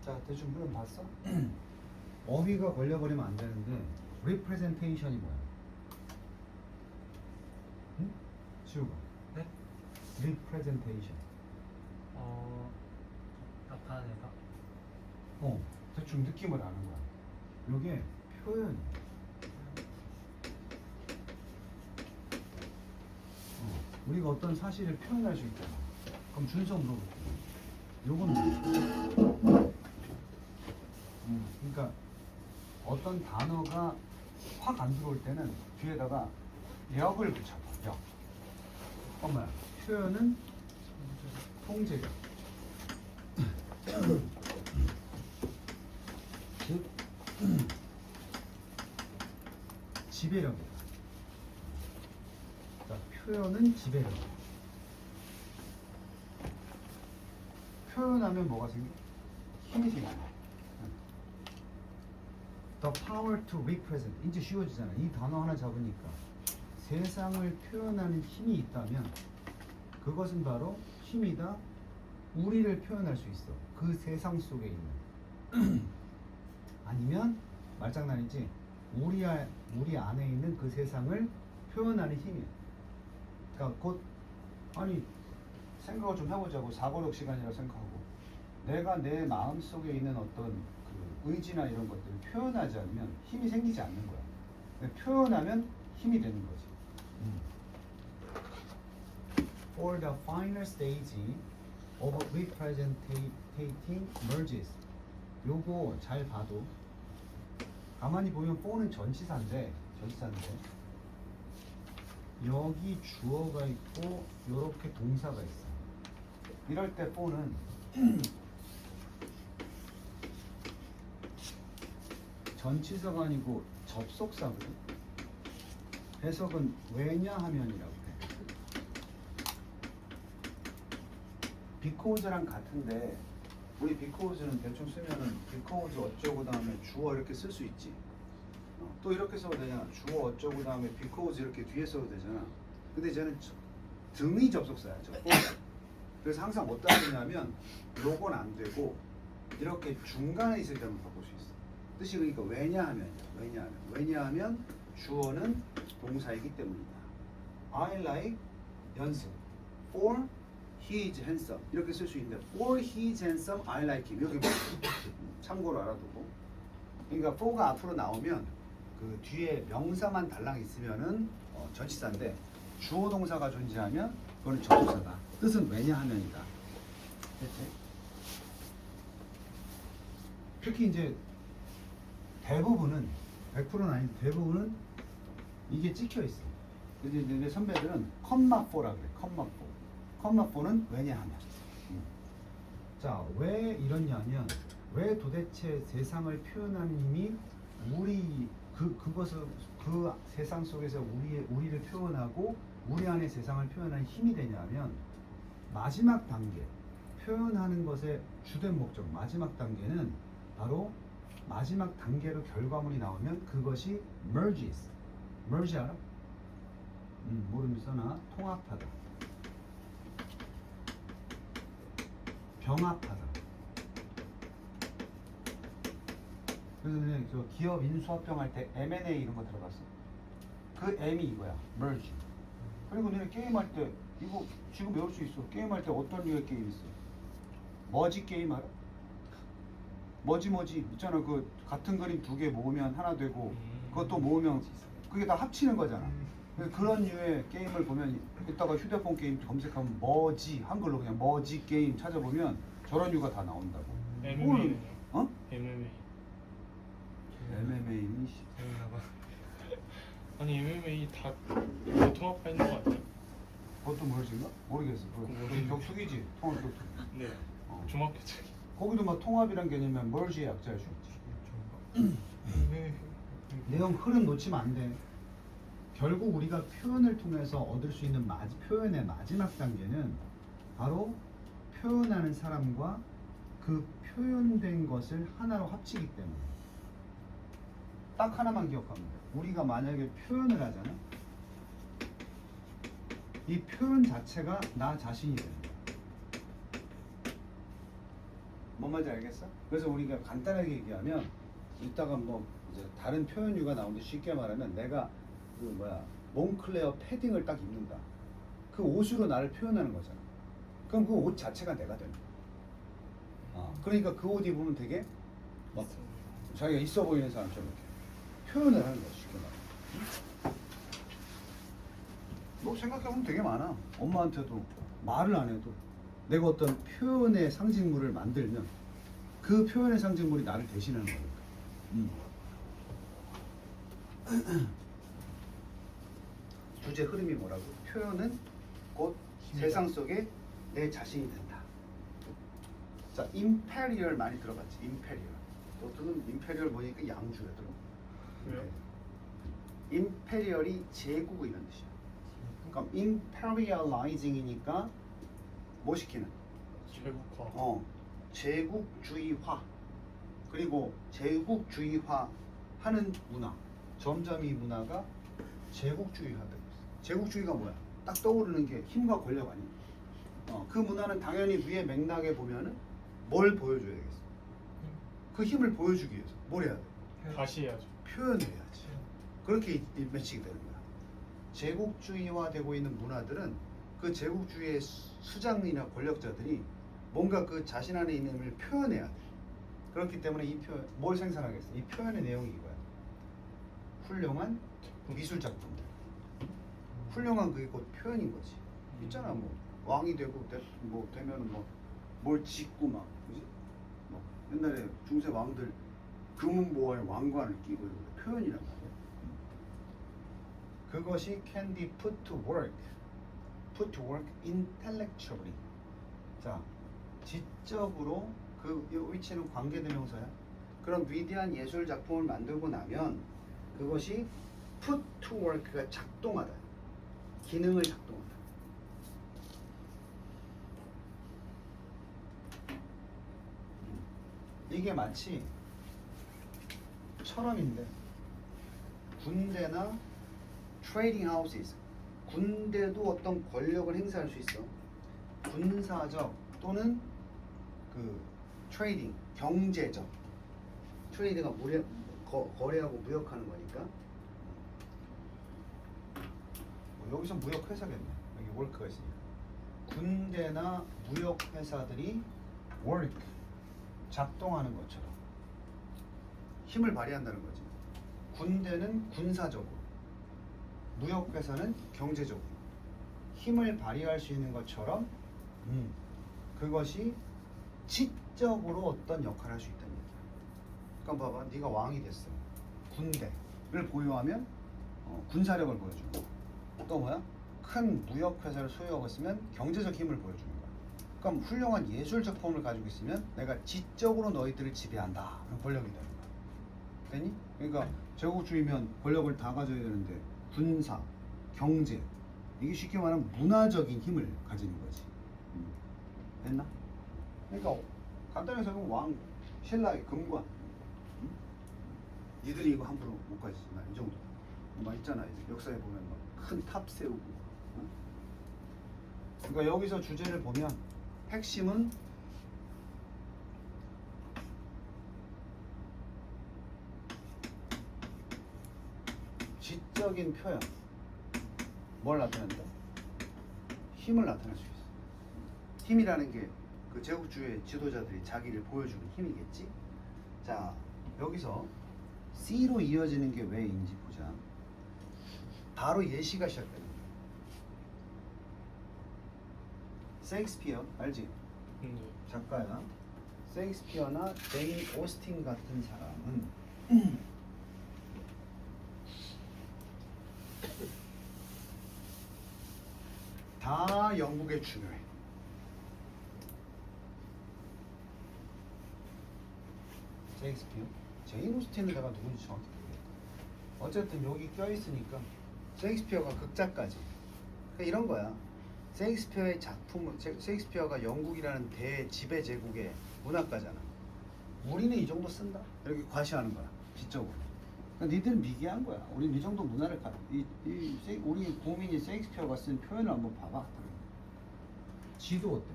자, 대충 흐름 봤어? 어휘가 걸려버리면 안 되는데 representation이 뭐야? 응? 지우가. 네? representation. 나타내다. 대충 느낌을 아는 거야. 요게 표현. 우리가 어떤 사실을 표현할 수 있잖아. 그럼 준서 물어볼게. 요건 뭐야? 그러니까 어떤 단어가 확 안 들어올 때는 뒤에다가 역을 붙여봐. 역. 엄마야. 표현은 통제력. 즉 지배력이다. 자, 표현은 지배력. 표현하면 뭐가 생겨? 힘이 생겨. The power to represent. 이제 쉬워지잖아. 이 단어 하나 잡으니까 세상을 표현하는 힘이 있다면 그것은 바로 힘이다. 우리를 표현할 수 있어. 그 세상 속에 있는. 아니면 말장난이지. 우리 안에 있는 그 세상을 표현하는 힘이야. 그러니까 곧 아니 생각을 좀 해보자고. 사고력 시간이라 생각하고 내가 내 마음 속에 있는 어떤 그 의지나 이런 것들을 표현하지 않으면 힘이 생기지 않는 거야. 근데 표현하면 힘이 되는 거지. For the final stage of representing merges. 요거 잘 봐도 가만히 보면 for는 전치사인데 여기 주어가 있고 요렇게 동사가 있어. 이럴 때 for는 전치사가 아니고 접속사거든. 해석은 왜냐하면이라고 해. because랑 같은데 우리 because는 대충 쓰면은 because 어쩌고 다음에 주어 이렇게 쓸 수 있지. 또 이렇게 써도 되잖아. 주어 어쩌고 다음에 because 이렇게 뒤에 써도 되잖아. 근데 쟤는 등이 접속사야. 그래서 항상 어디다 쓰냐면 요건 안 되고 이렇게 중간에 있을 때만 바꿀 수 있어. 뜻이 그러니까 왜냐하면 주어는 동사이기 때문이다. I like 연습. For he is handsome. 이렇게 쓸 수 있는데 for he is handsome, I like him. 여기 참고로 알아두고. 그러니까 for가 앞으로 나오면 그 뒤에 명사만 달랑 있으면은 전치사인데 주어 동사가 존재하면 그거는 접속사다. 뜻은 왜냐하면이다. 됐지? 특히 이제 대부분은 100%는 아닌데 대부분은 이게 찍혀 있어. 근데 내 선배들은 컴마 4라 그래. 컴마 4는 왜냐하면. 자, 왜 이러냐면 왜 도대체 세상을 표현하는 힘이 그것을 그 세상 속에서 우리를 표현하고 우리 안에 세상을 표현하는 힘이 되냐면 마지막 단계 표현하는 것의 주된 목적 마지막 단계는 바로 마지막 단계로 결과물이 나오면 그것이 merges. merge 알아? 모르면 써나 통합하다. 병합하다. 그래서 저 기업 인수합병 할 때 M&A 이런 거 들어봤어. 그 M이 이거야. merge. 그리고 너네 게임할 때 이거 지금 배울 수 있어. 게임할 때 어떤 류의 게임 있어? 머지 게임 알아? 머지 있잖아. 그 같은 그림 두 개 모으면 하나 되고 그것도 모으면 그게 다 합치는 거잖아. 그런 류의 게임을 보면 이따가 휴대폰 게임 검색하면 머지 한글로 그냥 머지 게임 찾아보면 저런 류가 다 나온다고. MMA는요? 어? MMA. MMA는 아니 MMA 다 통합가 있는 거 같아요? 그것도 머지인가? 모르겠어. 격투기지. 통합 격투기. 네. 중학교 때. 거기도 막 통합이란 개념이면 멀지의 약자일 수 있지. 내용 흐름 놓치면 안 돼. 결국 우리가 표현을 통해서 얻을 수 있는 표현의 마지막 단계는 바로 표현하는 사람과 그 표현된 것을 하나로 합치기 때문에 딱 하나만 기억하면 돼. 우리가 만약에 표현을 하잖아. 이 표현 자체가 나 자신이 되는 거야. 뭔 말인지 알겠어? 그래서 우리가 간단하게 얘기하면 이따가 뭐 이제 다른 표현류가 나오는데 쉽게 말하면 내가 그 뭐야 몽클레어 패딩을 딱 입는다. 그 옷으로 나를 표현하는 거잖아. 그럼 그 옷 자체가 내가 되는 거야. 그러니까 그 옷 입으면 되게 막 자기가 있어 보이는 사람처럼 이렇게 표현을 하는 거야 쉽게 말하면. 뭐 생각해보면 되게 많아. 엄마한테도 말을 안 해도 내가 어떤 표현의 상징물을 만들면 그 표현의 상징물이 나를 대신하는 거니까. 주제 흐름이 뭐라고? 표현은 곧 세상 속에 내 자신이 된다. 자, 임페리얼 많이 들어봤지? 임페리얼. 너들은 임페리얼 보니까 양주라더라고. 왜요? 임페리얼이 제국 이런 뜻이야. 그럼 imperializing이니까 뭐 시키는? 제국화. 제국주의화. 그리고 제국주의화 하는 문화. 점점 이 문화가 제국주의화되고 있어. 제국주의가 뭐야? 딱 떠오르는 게 힘과 권력 아니야. 그 문화는 당연히 위에 맥락에 보면은 뭘 보여줘야 되겠어? 그 힘을 보여주기 위해서 뭘 해야 돼? 다시 해야죠. 표현해야지. 그렇게 매치게 되는 거야. 제국주의화되고 있는 문화들은 그 제국주의의 수장이나 권력자들이 뭔가 그 자신 안에 있는 힘을 표현해야 돼. 그렇기 때문에 이 표현 뭘 생산하겠어? 이 표현의 내용이 이거야. 훌륭한 미술 작품들. 훌륭한 그게 곧 표현인 거지. 있잖아 뭐 왕이 되고 뭐 되면은 뭐 뭘 짓고 막 그지? 뭐 옛날에 중세 왕들 금은보화에 왕관을 끼고 이런 거 표현이란 말이야. 그것이 can be put to work intellectually. 자, 지적으로 그 위치는 관계대명사야. 그런 위대한 예술 작품을 만들고 나면 그것이 put to work가 작동하다. 기능을 작동하다. 이게 마치 철원인데 군대나 트레이딩 하우스에서 군대도 어떤 권력을 행사할 수 있어. 군사적 또는 그 트레이딩 경제적 트레이드가 거래하고 무역하는 거니까. 여기서 무역 회사겠네. 여기 월크가 있으니까. 군대나 무역 회사들이 work 작동하는 것처럼 힘을 발휘한다는 거지. 군대는 군사적으로, 무역 회사는 경제적으로 힘을 발휘할 수 있는 것처럼 그것이 지적으로 어떤 역할을 할 수 있다는 얘기야. 그러니까 봐봐, 네가 왕이 됐어. 군대를 보유하면 군사력을 보여주는 거야. 또 뭐야? 큰 무역 회사를 소유하고 있으면 경제적 힘을 보여주는 거야. 그럼 훌륭한 예술 작품을 가지고 있으면 내가 지적으로 너희들을 지배한다. 그런 권력이 되는 거야. 됐니? 그러니까 제국주의면 권력을 다 가져야 되는데 군사, 경제 이게 쉽게 말하면 문화적인 힘을 가지는 거지. 됐나? 그러니까 간단히 설명하면 왕, 신라의 금관. 니들이 이거 함부로 못 가지지. 나 이 정도. 막 있잖아. 역사에 보면 막 큰 탑 세우고. 그러니까 여기서 주제를 보면 핵심은 지적인 표현. 뭘 나타낸다? 힘을 나타낼 수 있어. 힘이라는 게 그 제국주의 지도자들이 자기를 보여주는 힘이겠지. 자, 여기서 C로 이어지는 게 왜인지 보자. 바로 예시가 시작되는 거야. 셰익스피어 알지? 작가야. 셰익스피어나 제인 오스틴 같은 사람은 다 영국에 중요해. 셰익스피어, 제인 오스틴은 내가 누군지 정확히 모르겠다. 어쨌든 여기 껴있으니까 셰익스피어가 극작가지. 그러니까 이런 거야. 셰익스피어의 작품은 셰익스피어가 영국이라는 대지배 제국의 문학가잖아. 우리는 이 정도 쓴다. 이렇게 과시하는 거야. 지적으로. 그러니까 니들은 미개한 거야. 우리 이 정도 문화를 우리 국민이 셰익스피어가 쓴 표현을 한번 봐봐. 지도 어때?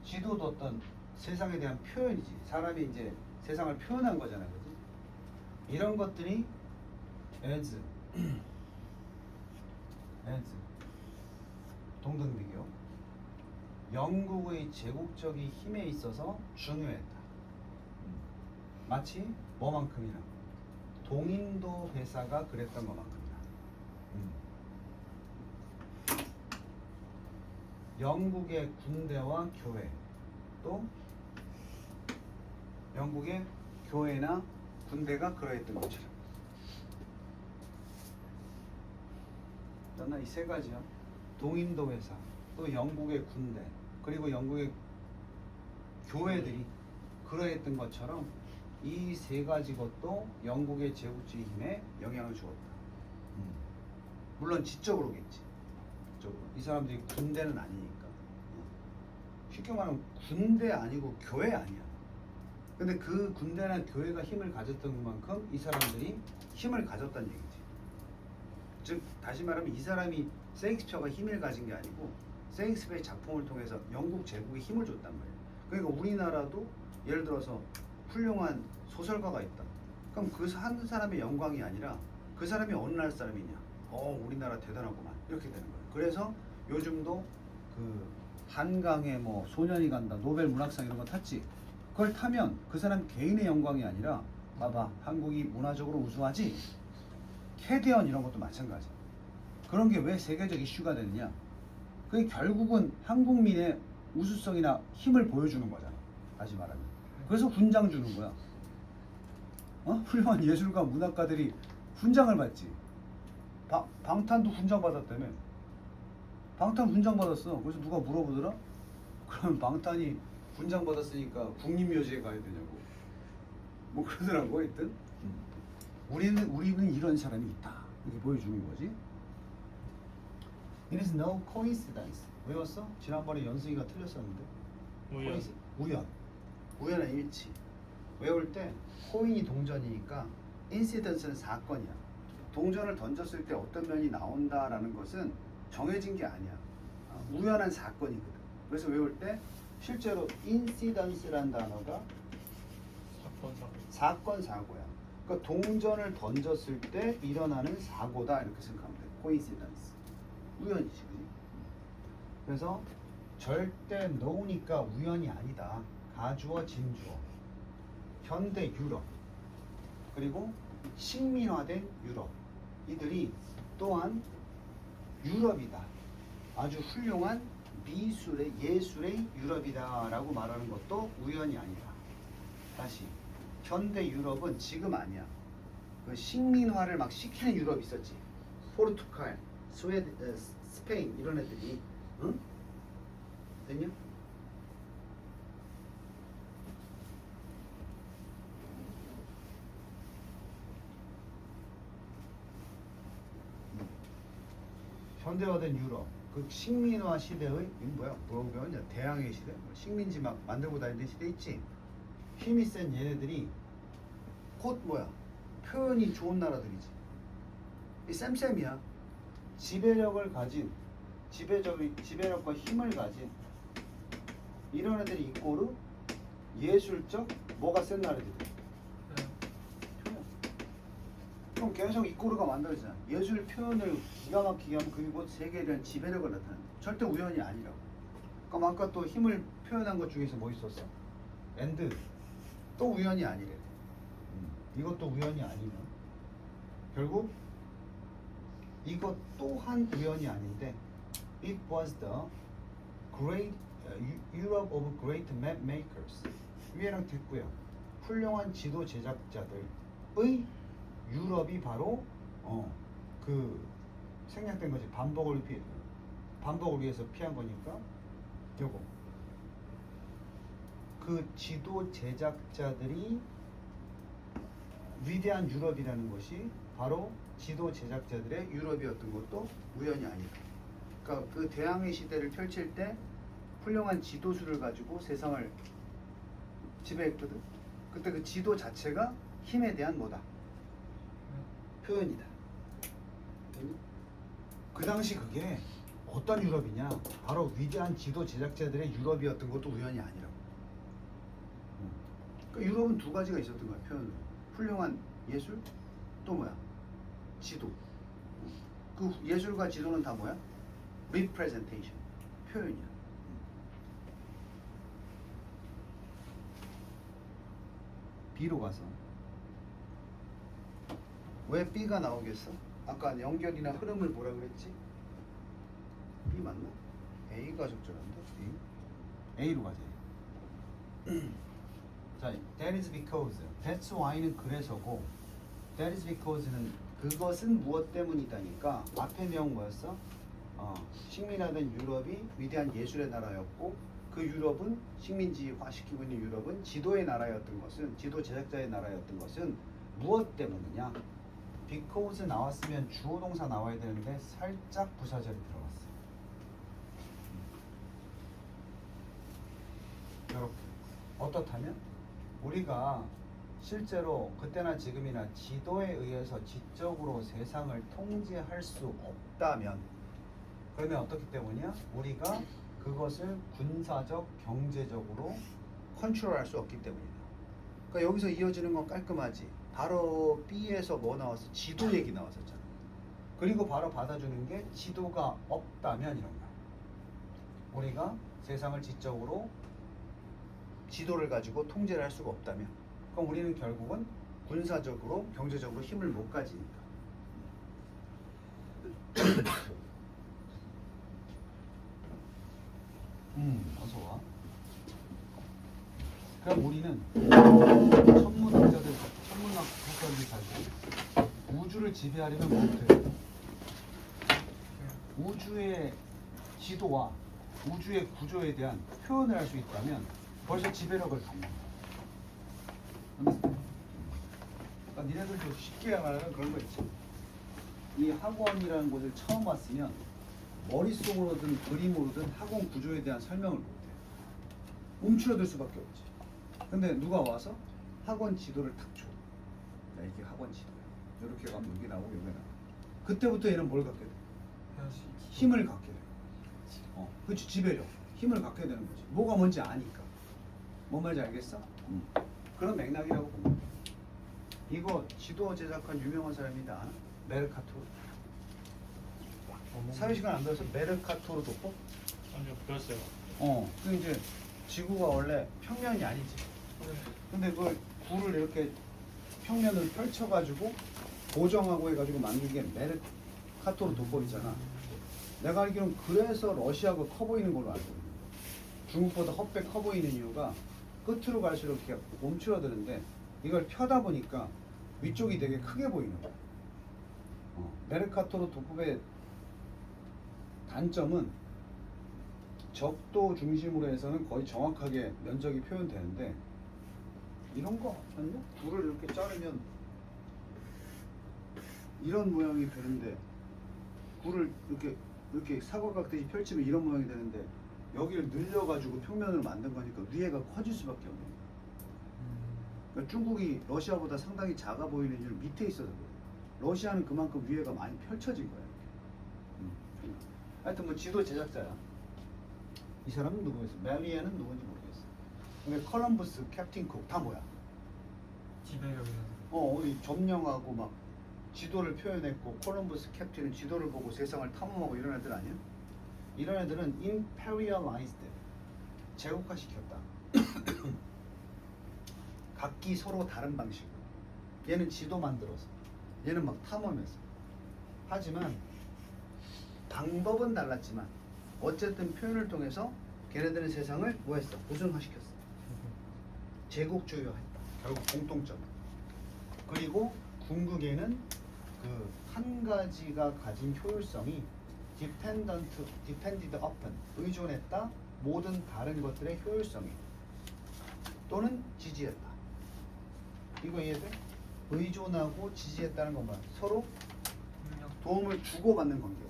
지도도 어떤 세상에 대한 표현이지. 사람이 이제 세상을 표현한 거잖아요, 그지? 이런 것들이 as, as 동등비교. 영국의 제국적인 힘에 있어서 중요했다. 마치 뭐만큼이나 동인도 회사가 그랬던 것만큼이나. 영국의 군대와 교회, 또 영국의 교회나 군대가 그러했던 것처럼. 이 세 가지요. 동인도 회사, 또 영국의 군대, 그리고 영국의 교회들이 그러했던 것처럼 이 세 가지 것도 영국의 제국주의 힘에 영향을 주었다. 물론 지적으로겠지. 지적으로. 이 사람들이 군대는 아니니까. 쉽게 말하면 군대 아니고 교회 아니야. 근데 그 군대나 교회가 힘을 가졌던 만큼 이 사람들이 힘을 가졌다는 얘기지. 즉 다시 말하면 이 사람이 셰익스피어가 힘을 가진 게 아니고 셰익스피어의 작품을 통해서 영국 제국에 힘을 줬단 말이야. 그러니까 우리나라도 예를 들어서 훌륭한 소설가가 있다. 그럼 그 한 사람의 영광이 아니라 그 사람이 어느 나라 사람이냐. 우리나라 대단하구만. 이렇게 되는 거예요. 그래서 요즘도 그 한강에 뭐 소년이 간다, 노벨 문학상 이런 거 탔지. 그걸 타면 그 사람 개인의 영광이 아니라 봐봐, 한국이 문화적으로 우수하지. 캐디언 이런 것도 마찬가지. 그런 게 왜 세계적 이슈가 되느냐? 그게 결국은 한국민의 우수성이나 힘을 보여주는 거잖아. 다시 말하면. 그래서 훈장 주는 거야. 훌륭한 예술가, 문학가들이 훈장을 받지. 방탄도 훈장 받았다며. 방탄 훈장 받았어. 그래서 누가 물어보더라? 그럼 방탄이 훈장 받았으니까 국립묘지에 가야 되냐고. 뭐 그러더라고 하여튼. 우리는 이런 사람이 있다. 이렇게 보여주는 거지. It is no coincidence. 외웠어? 지난번에 연승이가 틀렸었는데. 우연. 우연의 일치. 외울 때 코인이 동전이니까 incidence는 사건이야. 동전을 던졌을 때 어떤 면이 나온다라는 것은 정해진 게 아니야. 우연한 사건이거든. 그래서 외울 때 실제로 incidence란 단어가 사건, 사고야. 그러니까 동전을 던졌을 때 일어나는 사고다 이렇게 생각하면 돼. coincidence. 우연이지. 그치? 그래서 절대 no니까 우연이 아니다. 가주어, 진주어. 현대 유럽 그리고 식민화된 유럽 이들이 또한 유럽이다. 아주 훌륭한 미술의 예술의 유럽이다 라고 말하는 것도 우연이 아니다. 다시 현대 유럽은 지금 아니야. 그 식민화를 막 시키는 유럽이 있었지. 포르투갈, 스페인 이런 애들이. 응? 됐냐? 현대화된 유럽, 그 식민화 시대의 뭐라고 배웠냐? 대항해 시대, 식민지 막 만들고 다니는 시대 있지. 힘이 센 얘네들이 곧 표현이 좋은 나라들이지. 이 쌤쌤이야. 지배력을 가진 지배력과 힘을 가진 이런 애들이 이꼬르 예술적 뭐가 센 나라들이. 그럼 계속 이꼬르가 만들어지잖아. 예술 표현을 기가 막히게 하면 그게 곧 세계에 대한 지배력을 나타내는. 절대 우연이 아니라고. 그럼 아까 또 힘을 표현한 것 중에서 뭐 있었어? 엔드. 또 우연이 아니래. 이것도 우연이 아니면 결국 이것 또한 우연이 아닌데 It was the great Europe of great map makers. 위에랑 됐고요. 훌륭한 지도 제작자들의 유럽이 바로 그 생략된 거지. 반복을 위해서 피한 거니까 요거 그 지도 제작자들이 위대한 유럽이라는 것이 바로 지도 제작자들의 유럽이었던 것도 우연이 아니다. 그러니까 그 대항해 시대를 펼칠 때 훌륭한 지도수를 가지고 세상을 지배했거든. 그때 그 지도 자체가 힘에 대한 뭐다? 표현이다. 그 당시 그게 어떤 유럽이냐? 바로 위대한 지도 제작자들의 유럽이었던 것도 우연이 아니라고. 그러니까 유럽은 두 가지가 있었던 거야 표현으로. 훌륭한 예술 또 뭐야? 지도. 그 예술과 지도는 다 뭐야? representation 표현이야. B로 가서 왜 B가 나오겠어? 아까 연결이나 흐름을 뭐라 그랬지? B 맞나? A가 적절한데? A로 가자. 자, that is because, that's why는 그래서고, that is because는 그것은 무엇 때문이다니까 앞에 내용 뭐였어? 식민하던 유럽이 위대한 예술의 나라였고 그 유럽은 식민지화 시키고 있는 유럽은 지도의 나라였던 것은 지도 제작자의 나라였던 것은 무엇 때문이냐? because 나왔으면 주어 동사 나와야 되는데 살짝 부사절이 들어갔어. 이렇게 어떻다면 우리가 실제로 그때나 지금이나 지도에 의해서 지적으로 세상을 통제할 수 없다면 그러면 어떻기 때문이야? 우리가 그것을 군사적, 경제적으로 컨트롤할 수 없기 때문이다. 그러니까 여기서 이어지는 건 깔끔하지. 바로 B에서 뭐 나왔어? 지도 얘기 나왔었잖아. 그리고 바로 받아주는 게 지도가 없다면 이런 거야. 우리가 세상을 지적으로 지도를 가지고 통제를 할 수가 없다면 그럼 우리는 결국은 군사적으로 경제적으로 힘을 못 가지니까. 어서 와. 그럼 우리는 천문학자들이 가지고 우주를 지배하려면 뭐부터 우주의 지도와 우주의 구조에 대한 표현을 할 수 있다면 벌써 지배력을 갖는 거야. 그러니까 니네들도 쉽게 말하면 그런 거 있지. 이 학원이라는 곳을 처음 왔으면 머릿속으로든 그림으로든 학원 구조에 대한 설명을 못해. 움츠러들 수밖에 없지. 근데 누가 와서 학원 지도를 탁 줘. 야, 이게 학원 지도야. 이렇게 가면 여기 나오고 여기 나오고. 그때부터 얘는 뭘 갖게 돼? 힘을 갖게 돼. 그렇지, 지배력. 힘을 갖게 되는 거지. 뭐가 뭔지 아니까. 뭔 말인지 알겠어? 그런 맥락이라고 봅니다. 이거 지도 제작한 유명한 사람이다. 메르카토르. 사회시간 안 배워서 메르카토르 독보? 아니요, 배웠어요. 그 이제 지구가 원래 평면이 아니지. 근데 그걸 구를 이렇게 평면을 펼쳐가지고 고정하고 해가지고 만든 게 메르카토르 독보이잖아. 내가 알기로는 그래서 러시아가 커 보이는 걸로 알고 있는 거야. 중국보다 헛배 커 보이는 이유가 끝으로 갈수록 이렇게 움츠러드는데 이걸 펴다 보니까 위쪽이 되게 크게 보이는 거야. 메르카토르 독보의 단점은 적도 중심으로 해서는 거의 정확하게 면적이 표현되는데 이런 거 아니야? 굴을 이렇게 자르면 이런 모양이 되는데 굴을 이렇게 사과각듯이 펼치면 이런 모양이 되는데 여기를 늘려가지고 평면으로 만든 거니까 위에가 커질 수밖에 없는 거야. 그러니까 중국이 러시아보다 상당히 작아 보이는 이유는 밑에 있어서 그래. 러시아는 그만큼 위에가 많이 펼쳐진 거야. 하여튼 뭐 지도 제작자야. 이 사람은 누구였어? 메리에는 누군지 모르겠어. 근데 컬럼버스, 캡틴 쿡 다 뭐야? 지배력이라는. 우리 점령하고 막 지도를 표현했고 콜럼버스 캡틴은 지도를 보고 세상을 탐험하고 이런 애들 아니야? 이런 애들은 imperialized, 제국화시켰다. 각기 서로 다른 방식으로. 얘는 지도 만들어서, 얘는 막 탐험해서. 하지만 방법은 달랐지만 어쨌든 표현을 통해서 걔네들은 세상을 뭐했어? 우승화시켰어. 제국주의화했다. 결국 공통점. 그리고 궁극에는 그 한 가지가 가진 효율성이 depended upon, 의존했다. 모든 다른 것들의 효율성이 또는 지지했다. 이거 이해돼? 의존하고 지지했다는 건 뭐야? 서로 도움을 주고받는 관계였다.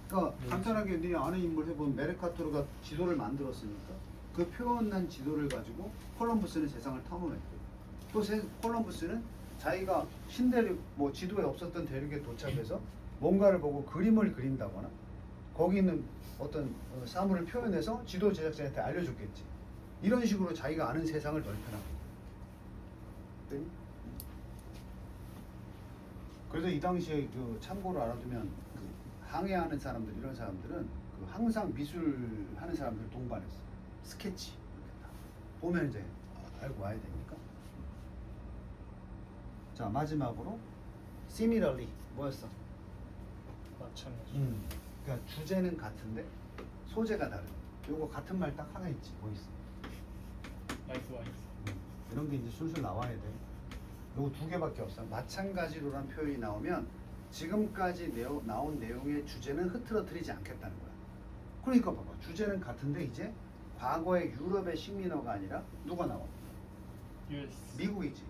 그러니까 간단하게 네 아는 인물 해보면 메르카토르가 지도를 만들었으니까 그 표현한 지도를 가지고 콜럼버스는 세상을 탐험했고 또 콜럼버스는 자기가 신대륙 뭐 지도에 없었던 대륙에 도착해서 뭔가를 보고 그림을 그린다거나 거기 있는 어떤 사물을 표현해서 지도 제작자한테 알려줬겠지. 이런 식으로 자기가 아는 세상을 넓혀나가. 그랬더니 그래서 이 당시에 그 참고로 알아두면 그 항해하는 사람들 이런 사람들은 그 항상 미술 하는 사람들 동반했어. 스케치 이렇게 다 보면 이제 알고 와야 되니까. 자 마지막으로 similarly 뭐였어? 마찬가지. 그러니까 주제는 같은데 소재가 다른. 요거 같은 말 딱 하나 있지. 뭐 있어? 라이프와이즈. 이런 게 이제 술술 나와야 돼. 요거 두 개밖에 없어. 마찬가지로란 표현이 나오면 지금까지 나온 내용의 주제는 흐트러뜨리지 않겠다는 거야. 그러니까 봐봐. 주제는 같은데 이제 과거의 유럽의 식민어가 아니라 누가 나와? US. 미국이지.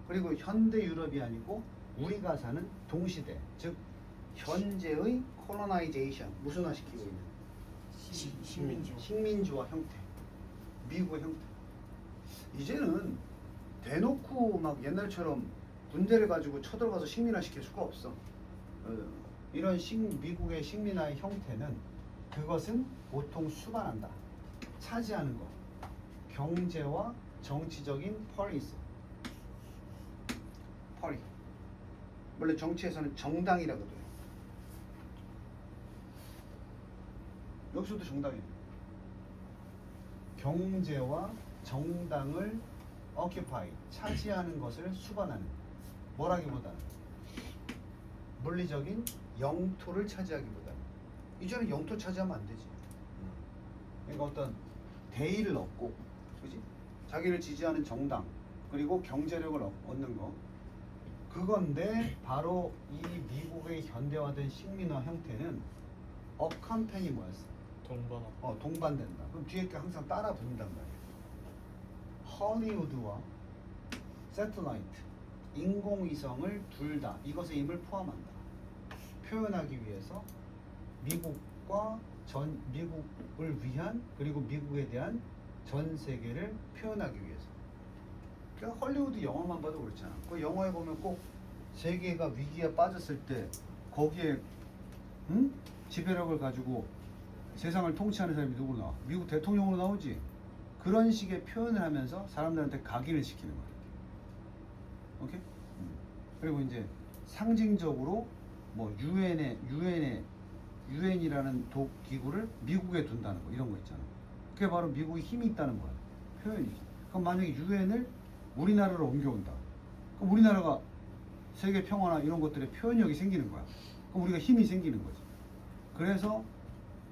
그리고 현대 유럽이 아니고 우리가 사는 동시대, 즉 현재의 콜로나이제이션, 무슨화시키고 있는 식민지. 식민지화 형태, 미국의 형태. 이제는 대놓고 막 옛날처럼 군대를 가지고 쳐들어가서 식민화시킬 수가 없어. 이런 미국의 식민화의 형태는 그것은 보통 수반한다, 차지하는 것, 경제와 정치적인 펄리스. 펄이 원래 정치에서는 정당이라고도 해요. 여기서도 정당이에요. 경제와 정당을 occupy, 차지하는 것을 수반하는, 뭐라기보다는 물리적인 영토를 차지하기보다는. 이제는 영토 차지하면 안 되지. 그러니까 어떤 대의를 얻고, 그지? 자기를 지지하는 정당, 그리고 경제력을 얻는 거. 그건데 바로 이 미국의 현대화된 식민화 형태는 accompany 뭐였어? 동반하. 동반된다. 그럼 뒤에 게 항상 따라 붙는단 말이야. 헐리우드와 세틀라이트, 인공위성을 둘 다 이것의 힘을 포함한다. 표현하기 위해서 미국과 미국을 위한, 그리고 미국에 대한 전 세계를 표현하기 위해서. 그러니까 헐리우드 영화만 봐도 그렇잖아. 그 영화에 보면 꼭 세계가 위기에 빠졌을 때 거기에 지배력을 가지고 세상을 통치하는 사람이 누구 나와? 미국 대통령으로 나오지. 그런 식의 표현을 하면서 사람들한테 각인을 시키는 거야. 오케이? 그리고 이제 상징적으로 뭐 유엔이라는 기구를 미국에 둔다는 거, 이런 거 있잖아. 그게 바로 미국의 힘이 있다는 거야. 표현이지. 그럼 만약에 유엔을 우리나라로 옮겨온다. 그럼 우리나라가 세계 평화나 이런 것들의 표현력이 생기는 거야. 그럼 우리가 힘이 생기는 거지. 그래서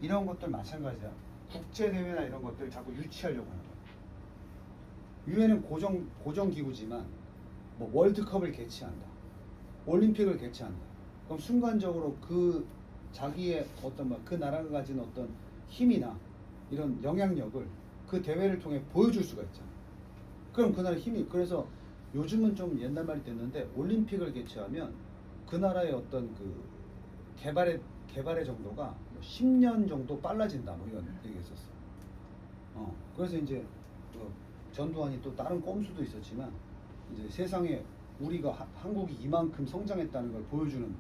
이런 것들 마찬가지야. 국제 대회나 이런 것들 자꾸 유치하려고 하는 거야. 유엔은 고정 기구지만 뭐 월드컵을 개최한다, 올림픽을 개최한다. 그럼 순간적으로 그 자기의 어떤 그 나라가 가진 어떤 힘이나 이런 영향력을 그 대회를 통해 보여줄 수가 있잖아. 그럼 그 나라의 힘이, 그래서 요즘은 좀 옛날 말이 됐는데 올림픽을 개최하면 그 나라의 어떤 그 개발의 정도가 10년 정도 빨라진다, 뭐 이런 얘기했었어. 그래서 이제 전두환이 또 다른 꼼수도 있었지만 이제 세상에 우리가 한국이 이만큼 성장했다는 걸 보여주는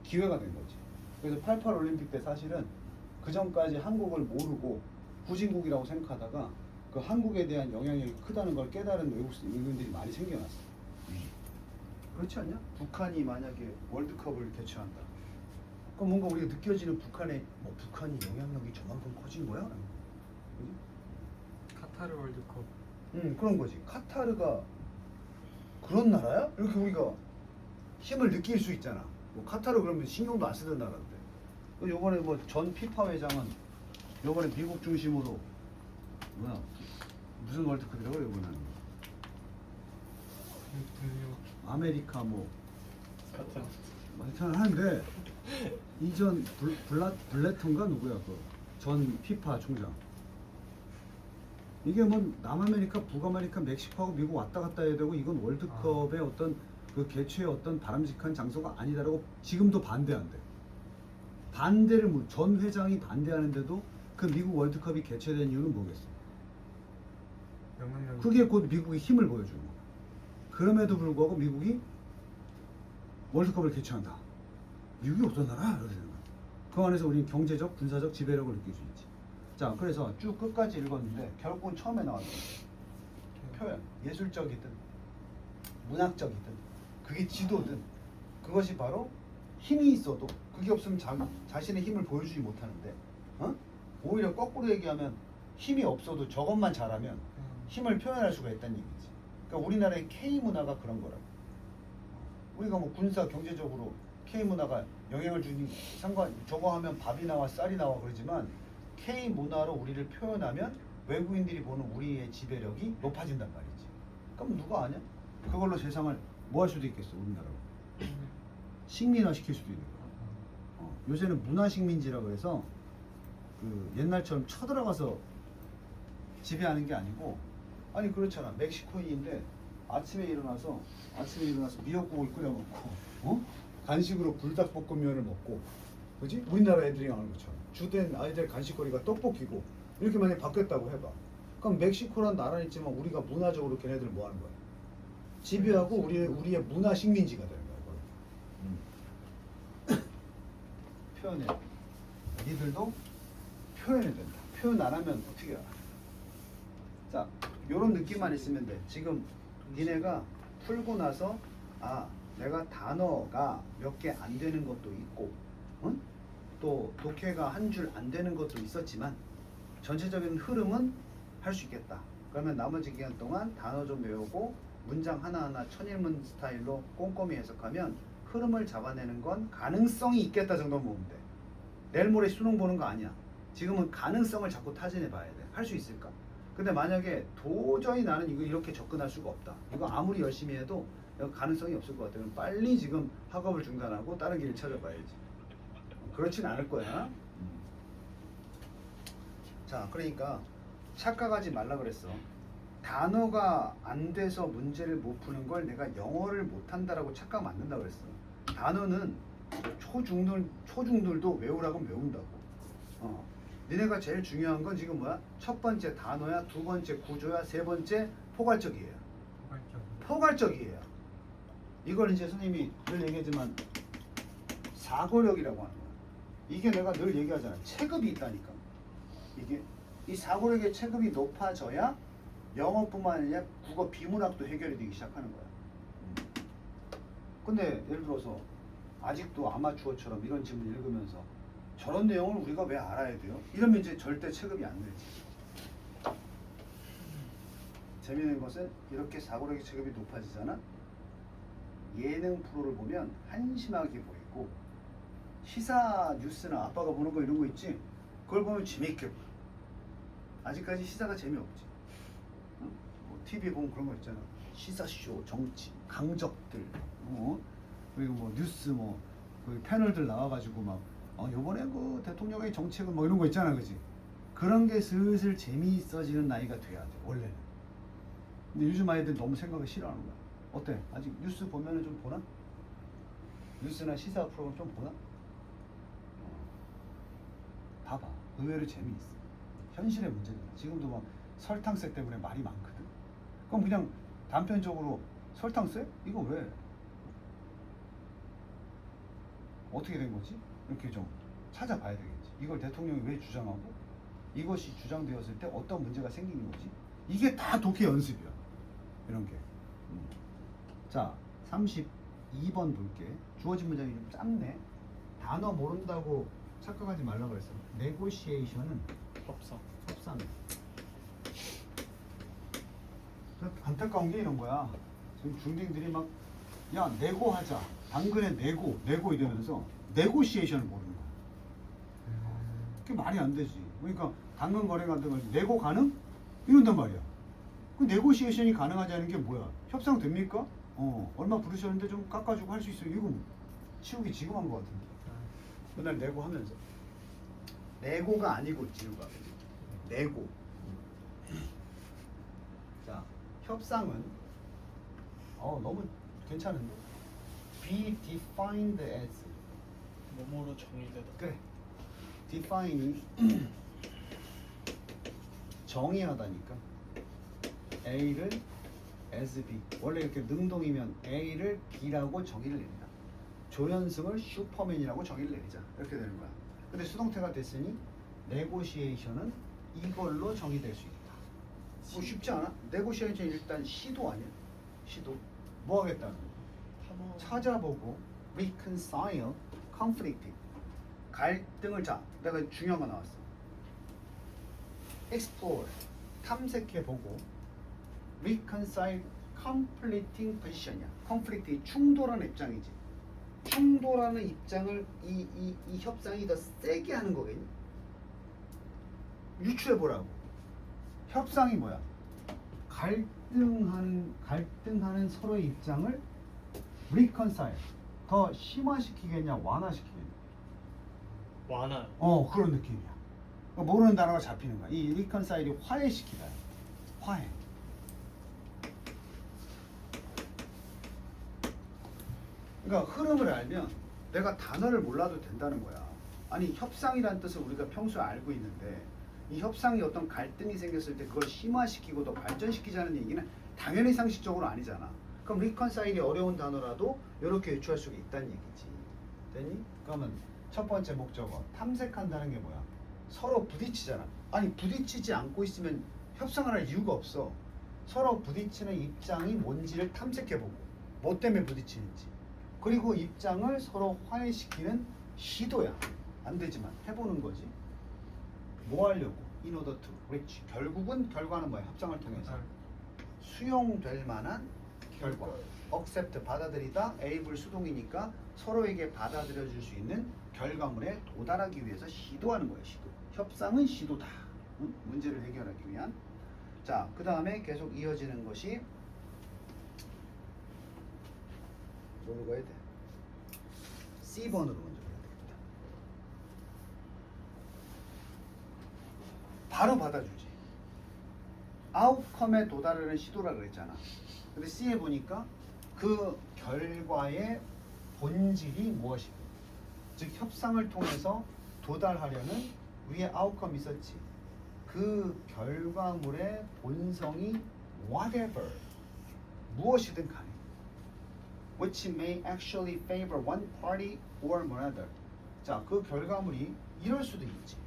기회가 된 거지. 그래서 88 올림픽 때 사실은 그 전까지 한국을 모르고 후진국이라고 생각하다가 그 한국에 대한 영향력이 크다는 걸 깨달은 외국인들이 많이 생겨났어. 그렇지 않냐? 북한이 만약에 월드컵을 개최한다. 그럼 뭔가 우리가 느껴지는 북한이 영향력이 저만큼 커진 거야? 그지? 카타르 월드컵. 그런 거지. 카타르가 그런 나라야? 이렇게 우리가 힘을 느낄 수 있잖아. 뭐 카타르 그러면 신경도 안 쓰던 나라인데. 요번에 뭐 전 피파 회장은 요번에 미국 중심으로 무슨 월드컵이라고 요번에 하는 거? 아메리카 뭐 카타르. 하여튼 하는데 이전 블래턴가 누구야 그 전 피파 총장. 이게 뭐 남아메리카, 북아메리카, 멕시코하고 미국 왔다 갔다 해야 되고 이건 월드컵의 어떤 그 개최의 어떤 바람직한 장소가 아니다라고 지금도 반대한대. 전 회장이 반대하는데도 그 미국 월드컵이 개최된 이유는 뭐겠어? 영향력. 그게 곧 미국의 힘을 보여주는 거야. 그럼에도 불구하고 미국이 월드컵을 개최한다. 미국이 어떤 나라? 이러는 거야. 그 안에서 우리는 경제적, 군사적 지배력을 느낄 수 있지. 자, 그래서 쭉 끝까지 읽었는데 결국은 처음에 나왔던 표현, 예술적이든 문학적이든 그게 지도든 그것이 바로 힘이 있어도 그게 없으면 자신의 힘을 보여주지 못하는데 어? 오히려 거꾸로 얘기하면 힘이 없어도 저것만 잘하면 힘을 표현할 수가 있다는 얘기지. 그러니까 우리나라의 K 문화가 그런 거라고. 우리가 뭐 군사 경제적으로 K 문화가 영향을 주니 상관 저거 하면 밥이 나와 쌀이 나와 그러지만 K 문화로 우리를 표현하면 외국인들이 보는 우리의 지배력이 높아진단 말이지. 그럼 누가 아냐? 그걸로 세상을 뭐 할 수도 있겠어 우리나라로. 식민화 시킬 수도 있는 거야. 요새는 문화식민지라고 해서 그 옛날처럼 쳐들어가서 지배하는 게 아니고 아니 그렇잖아. 멕시코인인데 아침에 일어나서 미역국을 끓여 먹고 간식으로 불닭볶음면을 먹고 그지? 우리나라 애들이 하는 것처럼 주된 아이들 간식거리가 떡볶이고 이렇게 만약에 바뀌었다고 해봐. 그럼 멕시코란 나라는 있지만 우리가 문화적으로 걔네들 뭐 하는 거야? 지배하고 우리의 문화 식민지가 되는 거야. 표현해. 니들도 표현해야 된다. 표현 안 하면 어떻게 알아? 자, 요런 느낌만 있으면 돼. 지금 니네가 풀고 나서 아, 내가 단어가 몇 개 안 되는 것도 있고 응? 또 독해가 한 줄 안 되는 것도 있었지만 전체적인 흐름은 할 수 있겠다. 그러면 나머지 기간 동안 단어 좀 외우고 문장 하나하나 천일문 스타일로 꼼꼼히 해석하면 흐름을 잡아내는 건 가능성이 있겠다 정도 보면 돼. 내일 모레 수능 보는 거 아니야. 지금은 가능성을 자꾸 타진해 봐야 돼. 할 수 있을까? 근데 만약에 도저히 나는 이거 이렇게 접근할 수가 없다. 이거 아무리 열심히 해도 이거 가능성이 없을 것 같으면 빨리 지금 학업을 중단하고 다른 길을 찾아봐야지. 그렇진 않을 거야. 자, 그러니까 착각하지 말라 그랬어. 단어가 안 돼서 문제를 못 푸는 걸 내가 영어를 못 한다라고 착각 맞는다 그랬어. 단어는 초중들도 외우라고 외운다고. 니네가 제일 중요한 건 지금 뭐야? 첫 번째 단어야, 두 번째 구조야, 세 번째 포괄적이에요. 포괄적이에요. 이걸 이제 선생님이 늘 얘기하지만 사고력이라고 하는 거야. 이게 내가 늘 얘기하잖아. 체급이 있다니까. 이게 이 사고력의 체급이 높아져야 영어뿐만 아니라 국어 비문학도 해결이 되기 시작하는 거야. 근데 예를 들어서 아직도 아마추어처럼 이런 질문 읽으면서 저런 내용을 우리가 왜 알아야 돼요? 이러면 이제 절대 체급이 안 되지. 재미있는 것은 이렇게 사고력의 체급이 높아지잖아. 예능 프로를 보면 한심하게 보이고 시사 뉴스나 아빠가 보는 거 이런 거 있지? 그걸 보면 재미있게 보여. 아직까지 시사가 재미없지. 뭐 TV 보면 그런 거 있잖아. 시사쇼, 정치, 강적들, 그리고 뭐 뉴스 그 패널들 나와가지고 막 요번에 그 대통령의 정책은 뭐 이런 거 있잖아, 그지? 그런 게 슬슬 재미있어지는 나이가 돼야 돼, 원래는. 근데 요즘 아이들 너무 생각을 싫어하는 거야. 어때? 아직 뉴스 보면은 좀 보나? 뉴스나 시사 프로그램 좀 보나? 봐봐. 의외로 재미있어. 현실의 문제잖아. 지금도 막 설탕세 때문에 말이 많거든. 그럼 그냥 단편적으로 설탕세? 이거 왜? 어떻게 된 거지? 이렇게 좀 찾아봐야 되겠지. 이걸 대통령이 왜 주장하고 이것이 주장되었을 때 어떤 문제가 생기는 거지? 이게 다 독해 연습이야. 이런 게. 자, 32번 볼게. 주어진 문장이 좀 짧네. 단어 모른다고 착각하지 말라고 그랬어. negotiation은 협상. 안타까운 게 이런 거야. 지금 중딩들이 막 야 내고하자. 당근에 내고 이러면서 네고시에이션을 모르는 거야. 그게 말이 안 되지. 그러니까 당근 거래 같은 걸 내고 가능? 이런단 말이야. 그 네고시에이션이 가능하지 않은 게 뭐야? 협상 됩니까? 얼마 부르셨는데 좀 깎아주고 할 수 있어요. 이거 치우기 지금 한 거 같은데. 맨날 내고 하면서. 내고가 아니고 지우가. 내고. 자, 협상은 너무 괜찮은데? Be defined as. 뭐뭐로 정의되다. 그래. define이 정의하다니까. A를 as B. 원래 이렇게 능동이면 A를 B라고 정의를 내린다. 조현승을 슈퍼맨이라고 정의를 내리자. 이렇게 되는 거야. 근데 수동태가 됐으니 negotiation은 이걸로 정의될 수 있다. 뭐 쉽지 않아? negotiation 일단 시도 아니야. 시도. 뭐 하겠다는 거야? 탐험. 찾아보고 reconcile conflict 갈등을 자 내가 중요한 거 나왔어. explore 탐색해보고 reconcile conflicting position이야. conflict이 충돌하는 입장이지. 충돌하는 입장을 이 협상이 더 세게 하는 거겠니? 유추해보라고. 협상이 뭐야? 갈등하는 서로의 입장을 reconcile 더 심화시키겠냐 완화시키겠냐? 완화. 그런 느낌이야. 그러니까 모르는 단어가 잡히는 거야. 이 reconcile이 화해시키다. 화해. 그러니까 흐름을 알면 내가 단어를 몰라도 된다는 거야. 아니 협상이란 뜻을 우리가 평소에 알고 있는데 이 협상이 어떤 갈등이 생겼을 때 그걸 심화시키고 더 발전시키자는 얘기는 당연히 상식적으로 아니잖아. 그럼 reconcile이 어려운 단어라도 이렇게 유추할 수가 있다는 얘기지. 됐니? 그러면 첫 번째 목적어 탐색한다는 게 뭐야? 서로 부딪히잖아. 아니 부딪히지 않고 있으면 협상을 할 이유가 없어. 서로 부딪히는 입장이 뭔지를 탐색해보고 뭐 때문에 부딪히는지 그리고 입장을 서로 화해시키는 시도야. 안 되지만 해보는 거지. 뭐 하려고? In order to reach. 결국은 결과는 뭐야? 협상을 통해서 수용될 만한 결과. accept 받아들이다. able 수동이니까 서로에게 받아들여줄 수 있는 결과물에 도달하기 위해서 시도하는 거예요. 시도. 협상은 시도다. 응? 문제를 해결하기 위한. 자, 그 다음에 계속 이어지는 것이 뭘로 가야 돼? C번으로 먼저 가야 되겠다. 바로 받아주지. 아웃컴에 도달하는 시도라 그랬잖아. 근데 C에 보니까 그 결과의 본질이 무엇이고, 즉 협상을 통해서 도달하려는 위에 아웃컴이 있었지. 그 결과물의 본성이 whatever 무엇이든 간에 which may actually favor one party or another. 자, 그 결과물이 이럴 수도 있지.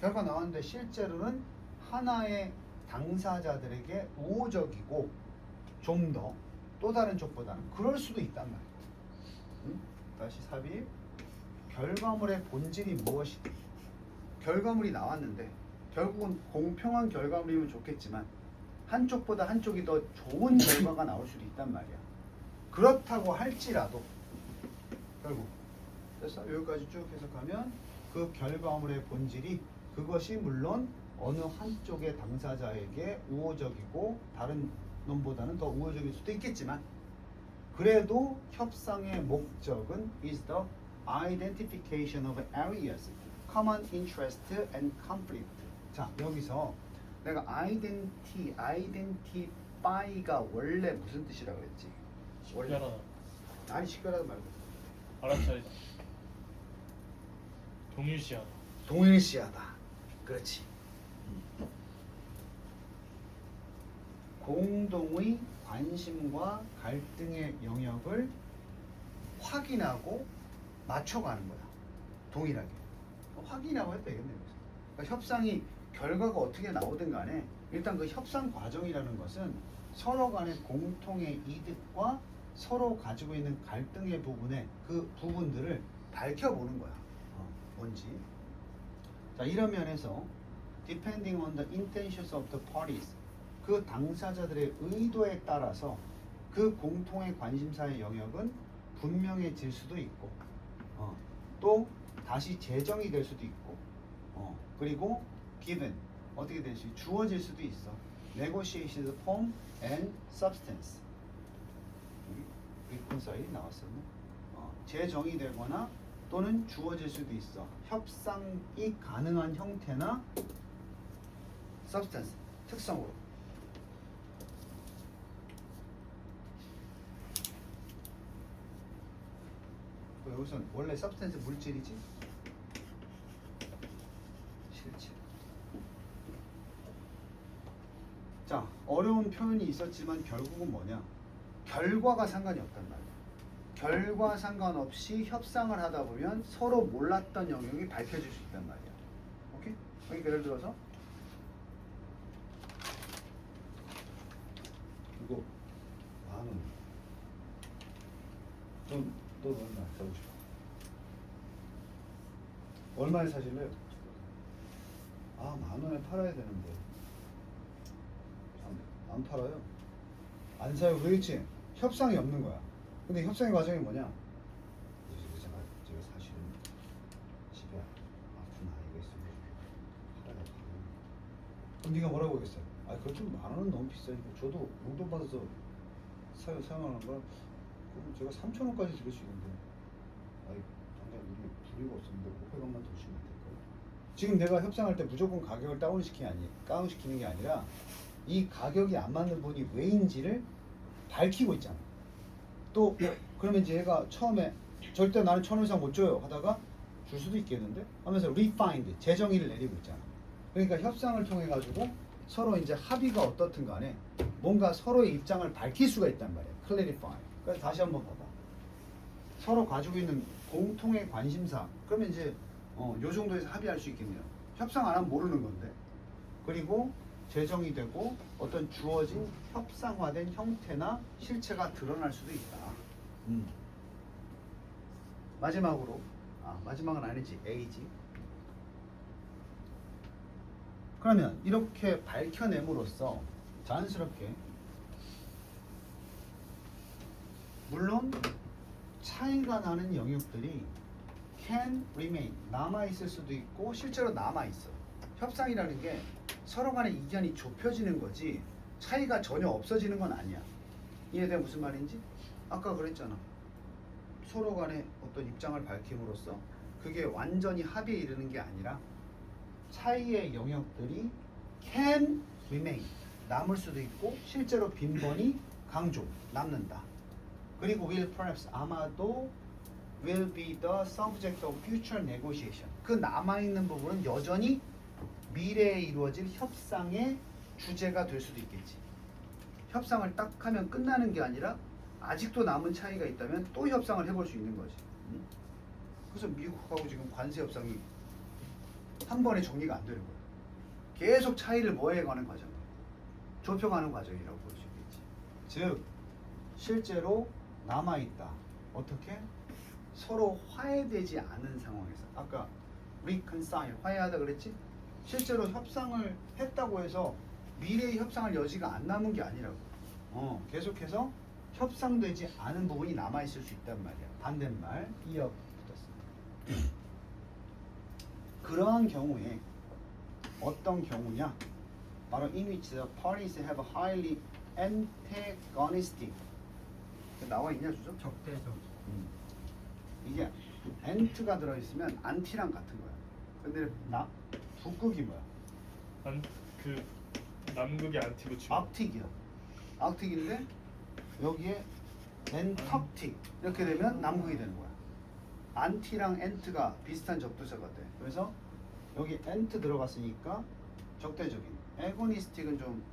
결과 나왔는데 실제로는 하나의 당사자들에게 우호적이고 좀 더 또 다른 쪽보다는 그럴 수도 있단 말이야. 응? 다시 삽입. 결과물의 본질이 무엇이든 결과물이 나왔는데 결국은 공평한 결과물이면 좋겠지만 한쪽보다 한쪽이 더 좋은 결과가 나올 수도 있단 말이야. 그렇다고 할지라도 결국 됐어? 여기까지 쭉 해석하면 그 결과물의 본질이 그것이 물론 어느 한쪽의 당사자에게 우호적이고 다른 놈보다는 더 우호적일 수도 있겠지만 그래도 협상의 목적은 is the identification of areas, common interest and conflict. 자, 여기서 내가 identify가 원래 무슨 뜻이라고 그랬지? 식별하다. 아니 식별하다 말고 알아차리다. 동일시하다. 동일시하다. 그렇지. 공동의 관심과 갈등의 영역을 확인하고 맞춰가는 거야. 동일하게. 확인하고 해도 되겠네요. 그러니까 협상이 결과가 어떻게 나오든 간에 일단 그 협상 과정이라는 것은 서로 간의 공통의 이득과 서로 가지고 있는 갈등의 부분에 그 부분들을 밝혀보는 거야. 뭔지. 자, 이런 면에서 depending on the intentions of the parties 그 당사자들의 의도에 따라서 그 공통의 관심사의 영역은 분명해질 수도 있고 또 다시 재정이 될 수도 있고 그리고 given 어떻게 될 수 있어? 주어질 수도 있어. negotiated form and substance reconcile 나왔었네. 재정이 되거나 또는 주어질 수도 있어. 협상이 가능한 형태나 substance 특성으로. 여기서는 원래 substance 물질이지? 실질. 자, 어려운 표현이 있었지만 결국은 뭐냐? 결과가 상관이 없단 말이야. 결과 상관없이 협상을 하다 보면 서로 몰랐던 영역이 밝혀질 수 있단 말이야. 오케이? 그러니까 예를 들어서 이거 10,000원 또 얼마 적어줘. 얼마에 사실래요? 아, 10,000원에 팔아야 되는데 안 팔아요. 안 사요. 그렇지. 협상이 없는 거야. 근데 협상의 과정이 뭐냐? 제가 사실은 집에 아픈 아이가 있어서 팔아야 돼. 그럼 네가 뭐라고 하겠어? 아, 그거 좀 10,000원 너무 비싸니까 저도 용돈 받아서 사용하는 거. 그럼 제가 3,000원까지 드릴 수 있는데, 아이 당장 우리 불이가 없었는데 500원만 더 주면 될까요? 지금 내가 협상할 때 무조건 가격을 다운시키는 게 아니라 이 가격이 안 맞는 분이 왜인지를 밝히고 있잖아. 또 그러면 이제 얘가 처음에 절대 나는 1,000원 이상 못 줘요 하다가 줄 수도 있겠는데 하면서 refined 재정의를 내리고 있잖아. 그러니까 협상을 통해 가지고 서로 이제 합의가 어떻든 간에 뭔가 서로의 입장을 밝힐 수가 있단 말이야. clarify. 그래서 다시 한번 봐봐. 서로 가지고 있는 공통의 관심사. 그러면 이제 요 정도에서 합의할 수 있겠네요. 협상 안 하면 모르는 건데. 그리고 재정이 되고 어떤 주어진 협상화된 형태나 실체가 드러날 수도 있다. 마지막으로, 마지막은 아니지, A지. 그러면 이렇게 밝혀냄으로써 자연스럽게 물론 차이가 나는 영역들이 can remain 남아 있을 수도 있고 실제로 남아 있어. 협상이라는 게 서로 간의 이견이 좁혀지는 거지 차이가 전혀 없어지는 건 아니야. 이해돼 무슨 말인지? 아까 그랬잖아. 서로 간의 어떤 입장을 밝힘으로써 그게 완전히 합의에 이르는 게 아니라 차이의 영역들이 can remain 남을 수도 있고 실제로 빈번히 강조 남는다. 그리고 will perhaps 아마도 will be the subject of future negotiation. 그 남아있는 부분은 여전히 미래에 이루어질 협상의 주제가 될 수도 있겠지. 협상을 딱 하면 끝나는 게 아니라 아직도 남은 차이가 있다면 또 협상을 해볼 수 있는 거지. 그래서 미국하고 지금 관세 협상이 한 번에 정리가 안 되는 거야. 계속 차이를 뭐해가는 과정, 좁혀가는 과정이라고 볼 수 있겠지. 즉 실제로 남아있다. 어떻게? 서로 화해되지 않은 상황에서. 아까 reconcile 화해하다 그랬지? 실제로 협상을 했다고 해서 미래의 협상할 여지가 안 남은 게 아니라고. 계속해서 협상되지 않은 부분이 남아있을 수 있단 말이야. 반대말 이어 붙었습니다. 그러한 경우에 어떤 경우냐? 바로 in which the parties have a highly antagonistic. 나와 있냐 주죠? 적대적. 이게 ant가 들어있으면 anti랑 같은 거야. 근데 북극이 뭐야? 그 남극이 안티 붙이고 악틱이야. 악틱인데 여기에 엔턱틱 이렇게 되면 남극이 되는 거야. 안티랑 엔트가 비슷한 접두사가 돼. 그래서 여기 엔트 들어갔으니까 적대적인. 에고니스틱은 좀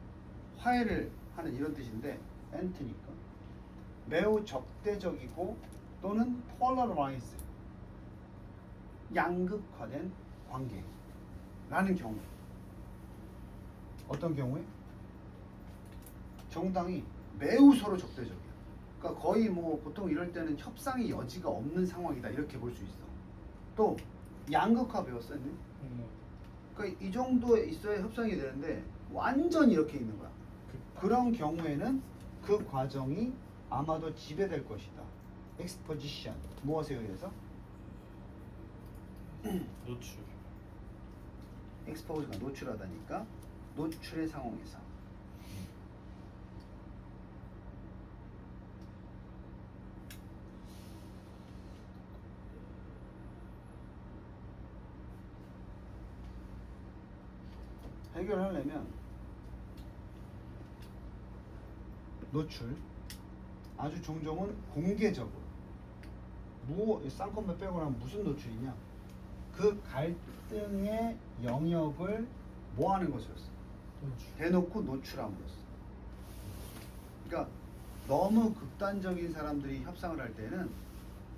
화해를 하는 이런 뜻인데 엔트니까 매우 적대적이고 또는 polarized 양극화된 관계라는 경우. 어떤 경우에? 정당이 매우 서로 적대적이야. 그러니까 거의 뭐 보통 이럴 때는 협상의 여지가 없는 상황이다 이렇게 볼 수 있어. 또 양극화 배웠었니? 그러니까 이 정도에 있어야 협상이 되는데 완전 이렇게 있는 거야. 그런 경우에는 그 과정이 아마도 지배될 것이다. exposition 무엇에 의해서? 노출. expose가 노출하다니까 노출의 상황에서. 해결하려면 노출 아주 종종은 공개적으로 쌍꺼풀 빼고 나면 무슨 노출이냐? 그 갈등의 영역을 뭐 하는 것이었어? 대놓고 노출함으로써. 그러니까 너무 극단적인 사람들이 협상을 할 때는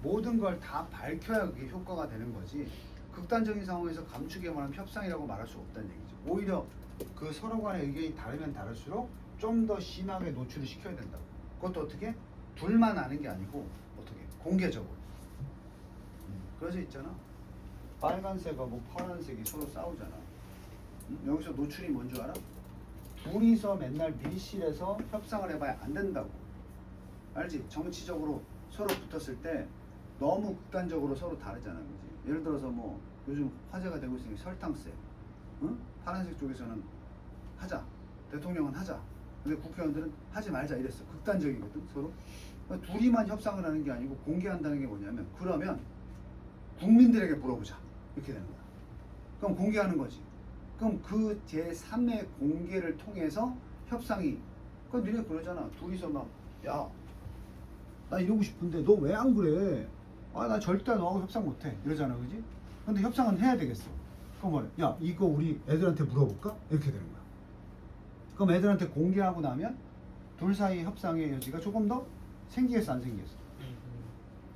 모든 걸 다 밝혀야 그게 효과가 되는 거지. 극단적인 상황에서 감추기만 하면 협상이라고 말할 수 없다는 얘기죠. 오히려 그 서로 간의 의견이 다르면 다를수록 좀 더 심하게 노출을 시켜야 된다고. 그것도 어떻게? 둘만 아는 게 아니고 어떻게 공개적으로. 그래서 있잖아. 빨간색하고 파란색이 서로 싸우잖아. 여기서 노출이 뭔 줄 알아? 둘이서 맨날 밀실에서 협상을 해봐야 안 된다고. 알지? 정치적으로 서로 붙었을 때 너무 극단적으로 서로 다르잖아. 그지? 예를 들어서 뭐 요즘 화제가 되고 있으니 설탕세. 응? 파란색 쪽에서는 하자. 대통령은 하자. 근데 국회의원들은 하지 말자 이랬어. 극단적이거든 서로. 그러니까 둘이만 협상을 하는 게 아니고 공개한다는 게 뭐냐면 그러면 국민들에게 물어보자. 이렇게 되는 거야. 그럼 공개하는 거지. 그럼 그 제3의 공개를 통해서 협상이 그러니까 니네 그러잖아. 둘이서 막 야, 나 이러고 싶은데 너 왜 안 그래? 아, 나 절대 너하고 협상 못해. 이러잖아. 그지? 근데 협상은 해야 되겠어. 그럼 뭐래? 야, 이거 우리 애들한테 물어볼까? 이렇게 되는 거야. 그럼 애들한테 공개하고 나면 둘 사이 협상의 여지가 조금 더 생기겠어, 안 생기겠어?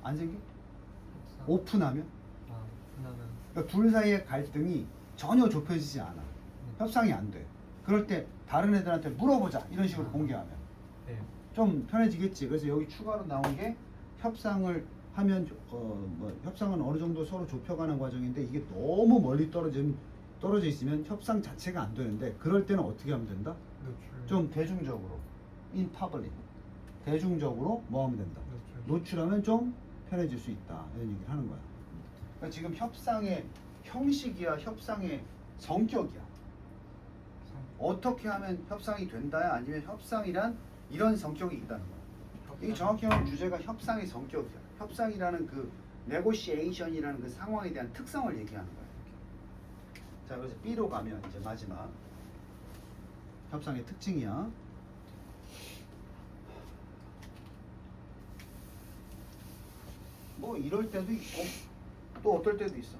안 생겨? 오픈하면? 오픈하면 그러니까 둘 사이의 갈등이 전혀 좁혀지지 않아. 협상이 안 돼. 그럴 때 다른 애들한테 물어보자. 이런 식으로 공개하면 네. 좀 편해지겠지. 그래서 여기 추가로 나온 게 협상을 하면 협상은 어느 정도 서로 좁혀가는 과정인데 이게 너무 멀리 떨어져 있으면 협상 자체가 안 되는데 그럴 때는 어떻게 하면 된다? 노출 좀 대중적으로 in public 대중적으로 뭐 하면 된다? 노출 노출하면 좀 편해질 수 있다 이런 얘기를 하는 거야. 그러니까 지금 협상의 형식이야 협상의 성격이야. 어떻게 하면 협상이 된다야 아니면 협상이란 이런 성격이 있다는 거야. 이게 정확히 말하면 주제가 협상의 성격이야. 협상이라는 그 네고시에이션이라는 그 상황에 대한 특성을 얘기하는 거야. 자, 그래서 B로 가면 이제 마지막 협상의 특징이야. 뭐 이럴 때도 있고 또 어떨 때도 있어.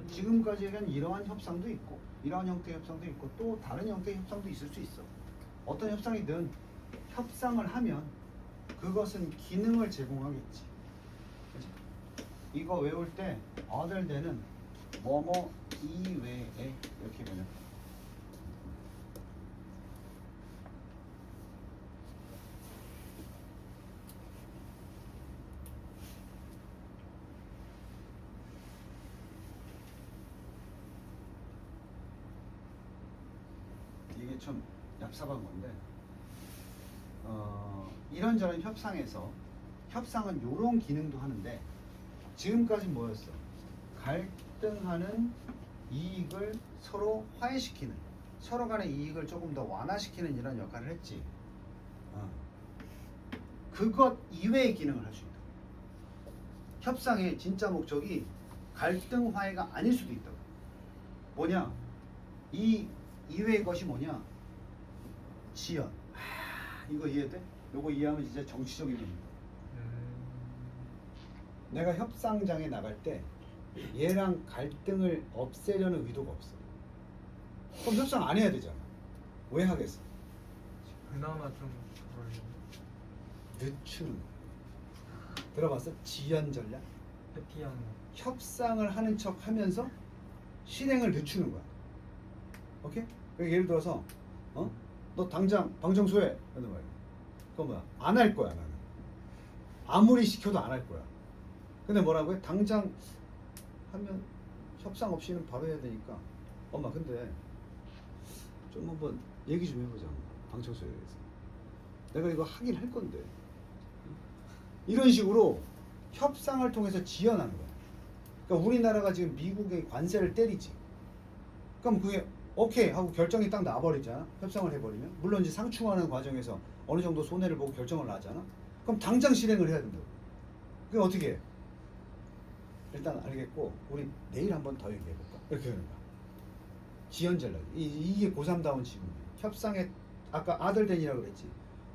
지금까지는 이러한 협상도 있고 이러한 형태의 협상도 있고 또 다른 형태의 협상도 있을 수 있어. 어떤 협상이든 협상을 하면 그것은 기능을 제공하겠지. 그치? 이거 외울 때 other than은 뭐뭐 이외에 이렇게 되면 이게 좀 얍삽한 건데 이런저런 협상에서 협상은 이런 기능도 하는데 지금까지 뭐였어? 갈등하는 이익을 서로 화해시키는 서로 간의 이익을 조금 더 완화시키는 이런 역할을 했지. 그것 이외의 기능을 할 수 있다. 협상의 진짜 목적이 갈등 화해가 아닐 수도 있다고. 뭐냐? 이 이외의 것이 뭐냐? 지연. 이거 이해돼? 요거 이해하면 이제 정치적인 의미입니다. 내가 협상장에 나갈 때 얘랑 갈등을 없애려는 의도가 없어. 그럼 협상 안 해야 되잖아. 왜 하겠어? 그나마 좀 늦추는 거야. 들어봤어? 지연 전략? 회피하는 협상을 하는 척 하면서 실행을 늦추는 거야. 오케이? 그러니까 예를 들어서 너 당장 방정소해. 이런 말이야. 그건 뭐야? 안 할 거야 나는. 아무리 시켜도 안 할 거야. 근데 뭐라고 해? 당장 하면 협상 없이는 바로 해야 되니까 엄마 근데 좀 한번 얘기 좀 해보자. 방청소에 대해서. 내가 이거 하긴 할 건데. 이런 식으로 협상을 통해서 지연하는 거야. 그러니까 우리나라가 지금 미국의 관세를 때리지. 그럼 그게 오케이 하고 결정이 딱 나버리잖아. 협상을 해버리면. 물론 이제 상충하는 과정에서 어느 정도 손해를 보고 결정을 하잖아. 그럼 당장 실행을 해야 된다고. 그게 어떻게 해? 일단 알겠고 우리 내일 한번 더 얘기해볼까? 이렇게 하는 거야. 지연 전략. 이게 고3다운 지금이야. 협상에 아까 아들댄이라고 그랬지.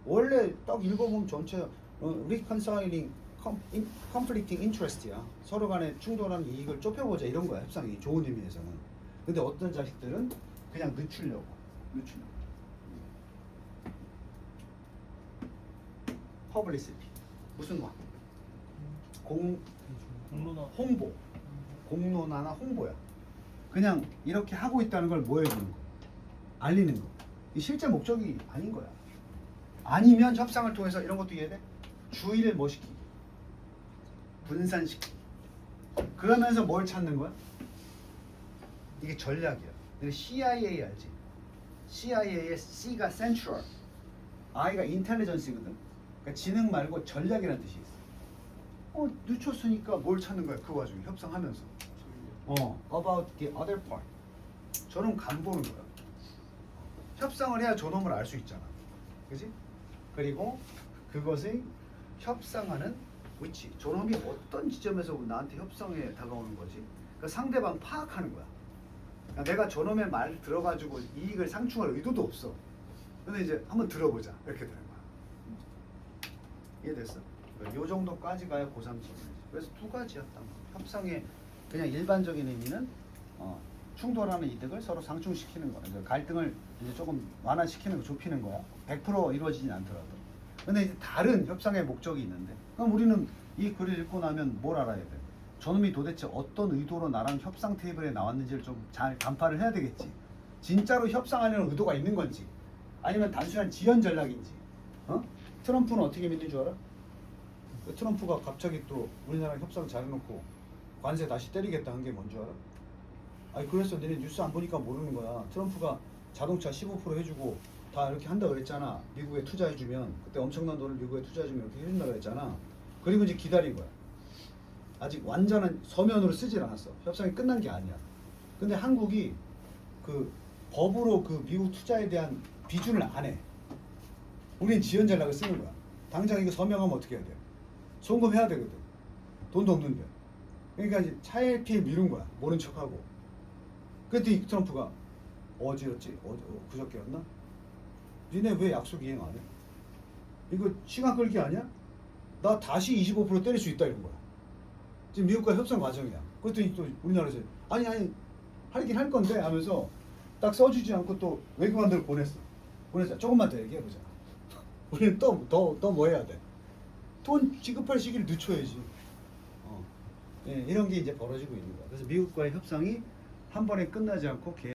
원래 딱 읽어보면 전체 reconciling conflicting interest야. 서로 간에 충돌하는 이익을 좁혀보자 이런 거야. 협상이 좋은 의미에서는. 근데 어떤 자식들은 그냥 늦추려고. publicity. 무슨 말? 공론화. 홍보. 공론화나 홍보야. 그냥 이렇게 하고 있다는 걸 뭐 해주는 거? 알리는 거. 이 실제 목적이 아닌 거야. 아니면 협상을 통해서 이런 것도 이해돼? 주의를 뭐 시키기? 분산시키기. 그러면서 뭘 찾는 거야? 이게 전략이야. 근데 CIA 알지? CIA의 C가 Central, I가 Intelligence거든. 그러니까 지능 말고 전략이라는 뜻이 있어. 늦췄으니까 뭘 찾는 거야? 그 와중에 협상하면서. About the other part. 저놈 간 보는 거야. 협상을 해야 저놈을 알 수 있잖아. 그지? 그리고 그것의 협상하는 위치. 저놈이 어떤 지점에서 나한테 협상에 다가오는 거지? 그러니까 상대방 파악하는 거야. 그러니까 내가 저놈의 말 들어가지고 이익을 상충할 의도도 없어. 근데 이제 한번 들어보자. 이렇게 되는 거야. 이해됐어? 요 정도까지 가야 고3 지문이지. 그래서 두 가지였다. 협상의 그냥 일반적인 의미는 충돌하는 이득을 서로 상충시키는 거야. 그러니까 갈등을 이제 조금 완화시키는 거, 좁히는 거야. 100% 이루어지진 않더라도. 근데 이제 다른 협상의 목적이 있는데, 그럼 우리는 이 글을 읽고 나면 뭘 알아야 돼? 저놈이 도대체 어떤 의도로 나랑 협상 테이블에 나왔는지를 좀 잘 간파를 해야 되겠지. 진짜로 협상하려는 의도가 있는 건지, 아니면 단순한 지연 전략인지. 트럼프는 어떻게 믿는 줄 알아? 트럼프가 갑자기 또 우리나라랑 협상 잘해놓고 관세 다시 때리겠다 한 게 뭔 줄 알아? 아니 그래서 너네 뉴스 안 보니까 모르는 거야. 트럼프가 자동차 15% 해주고 다 이렇게 한다 그랬잖아. 미국에 투자해주면 그때 엄청난 돈을 미국에 투자해주면 이렇게 해준다 그랬잖아. 그리고 이제 기다린 거야. 아직 완전한 서면으로 쓰질 않았어. 협상이 끝난 게 아니야. 근데 한국이 그 법으로 그 미국 투자에 대한 비준을 안 해. 우리는 지연 전략을 쓰는 거야. 당장 이거 서명하면 어떻게 해야 돼? 송금해야 되거든. 돈도 없는데. 그러니까 이제 차일피일 미룬 거야. 모른 척하고. 그랬더니 트럼프가 어제였지? 그저께였나? 니네 왜 약속 이행 안 해? 이거 시간 끌기 아니야? 나 다시 25% 때릴 수 있다 이런 거야. 지금 미국과 협상 과정이야. 그랬더니 또 우리나라에서 아니 하긴 할 건데 하면서 딱 써주지 않고 또 외교관들 보냈어. 조금만 더 얘기해보자. 우리는 또 뭐 해야 돼? 돈 지급할 시기를 늦춰야지. 이런 게 이제 벌어지고 있는 거야. 그래서 미국과의 협상이 한 번에 끝나지 않고